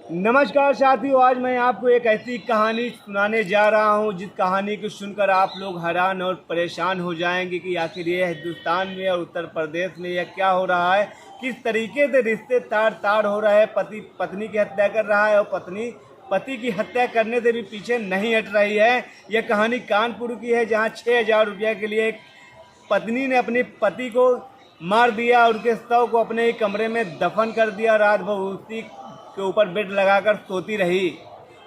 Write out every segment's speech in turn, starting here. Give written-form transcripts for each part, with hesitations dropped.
नमस्कार साथियों, आज मैं आपको एक ऐसी कहानी सुनाने जा रहा हूं जिस कहानी को सुनकर आप लोग हैरान और परेशान हो जाएंगे कि आखिर ये हिंदुस्तान में और उत्तर प्रदेश में यह क्या हो रहा है। किस तरीके से रिश्ते तार तार हो रहे हैं। पति पत्नी की हत्या कर रहा है और पत्नी पति की हत्या करने से भी पीछे नहीं हट रही है। यह कहानी कानपुर की है, जहाँ 6,000 रुपये के लिए एक पत्नी ने अपने पति को मार दिया और उसके शव को अपने ही कमरे में दफन कर दिया। रात भर उसी के ऊपर बेड लगाकर सोती रही,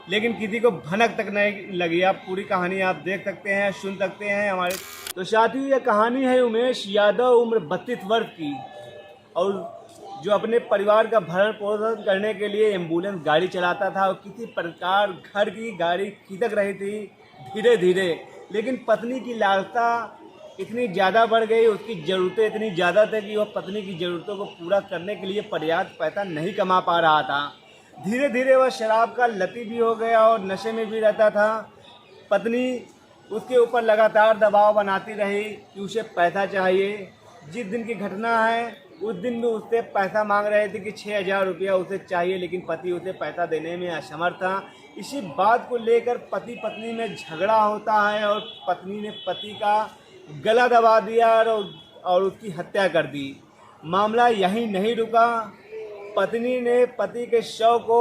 लेकिन किसी को भनक तक नहीं लगी। आप पूरी कहानी आप देख सकते हैं, सुन सकते हैं हमारे। तो साथियों, यह कहानी है उमेश यादव, उम्र 32 वर्ष की, और जो अपने परिवार का भरण पोषण करने के लिए एम्बुलेंस गाड़ी चलाता था और किसी प्रकार घर की गाड़ी खिसक रही थी धीरे धीरे। लेकिन पत्नी की लालसा इतनी ज़्यादा बढ़ गई, उसकी ज़रूरतें इतनी ज़्यादा थी कि वह पत्नी की ज़रूरतों को पूरा करने के लिए पर्याप्त पैसा नहीं कमा पा रहा था। धीरे धीरे वह शराब का लती भी हो गया और नशे में भी रहता था। पत्नी उसके ऊपर लगातार दबाव बनाती रही कि उसे पैसा चाहिए। जिस दिन की घटना है उस दिन भी उससे पैसा मांग रहे थे कि 6,000 रुपया उसे चाहिए, लेकिन पति उसे पैसा देने में असमर्थ था। इसी बात को लेकर पति पत्नी में झगड़ा होता है और पत्नी ने पति का गला दबा दिया और उसकी हत्या कर दी। मामला यहीं नहीं रुका। पत्नी ने पति के शव को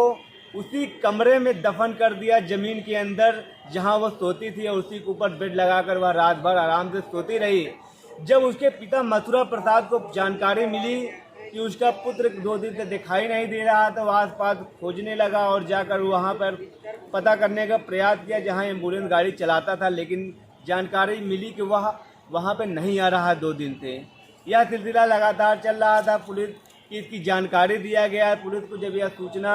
उसी कमरे में दफन कर दिया, ज़मीन के अंदर जहां वह सोती थी, और उसी के ऊपर बेड लगाकर वह रात भर आराम से सोती रही। जब उसके पिता मथुरा प्रसाद को जानकारी मिली कि उसका पुत्र 2 दिन से दिखाई नहीं दे रहा, तो आसपास खोजने लगा और जाकर वहां पर पता करने का प्रयास किया जहां एम्बुलेंस गाड़ी चलाता था। लेकिन जानकारी मिली कि वह वहाँ पे नहीं आ रहा 2 दिन से। यह सिलसिला लगातार चल रहा था। पुलिस की इसकी जानकारी दिया गया। पुलिस को जब यह सूचना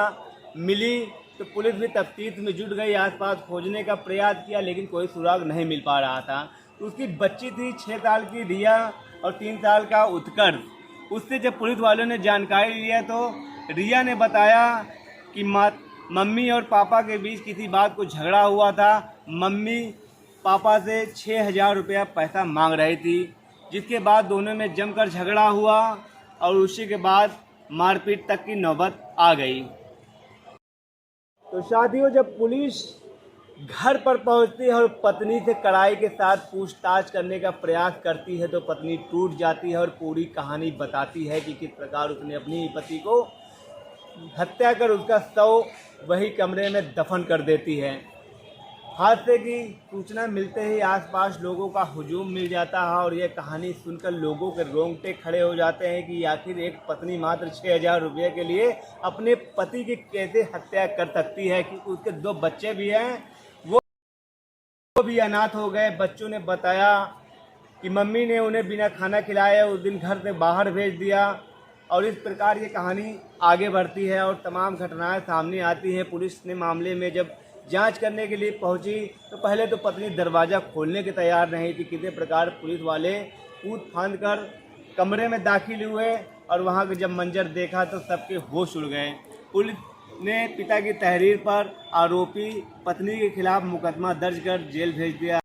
मिली तो पुलिस भी तफ्तीश में जुट गई, आसपास खोजने का प्रयास किया, लेकिन कोई सुराग नहीं मिल पा रहा था। उसकी बच्ची थी 6 साल की रिया और 3 साल का उत्कर्ष। उससे जब पुलिस वालों ने जानकारी लिया तो रिया ने बताया कि मम्मी और पापा के बीच किसी बात को झगड़ा हुआ था। मम्मी पापा से 6,000 रुपया पैसा मांग रही थी, जिसके बाद दोनों में जमकर झगड़ा हुआ और उसी के बाद मारपीट तक की नौबत आ गई। तो साथियों, जब पुलिस घर पर पहुंचती है और पत्नी से कड़ाई के साथ पूछताछ करने का प्रयास करती है तो पत्नी टूट जाती है और पूरी कहानी बताती है कि किस प्रकार उसने अपनी पति को हत्या कर उसका शव वही कमरे में दफन कर देती है। हादसे की सूचना मिलते ही आसपास लोगों का हुजूम मिल जाता है और यह कहानी सुनकर लोगों के रोंगटे खड़े हो जाते हैं कि आखिर एक पत्नी मात्र 6,000 रुपये के लिए अपने पति की कैसे हत्या कर सकती है। कि उसके 2 बच्चे भी हैं, वो भी अनाथ हो गए। बच्चों ने बताया कि मम्मी ने उन्हें बिना खाना खिलाए उस दिन घर से बाहर भेज दिया। और इस प्रकार ये कहानी आगे बढ़ती है और तमाम घटनाएं सामने आती हैं। पुलिस ने मामले में जब जांच करने के लिए पहुंची तो पहले तो पत्नी दरवाज़ा खोलने के तैयार नहीं थी। किसी प्रकार पुलिस वाले कूद फांद कर कमरे में दाखिल हुए और वहां के जब मंजर देखा तो सबके होश उड़ गए। पुलिस ने पिता की तहरीर पर आरोपी पत्नी के खिलाफ मुकदमा दर्ज कर जेल भेज दिया।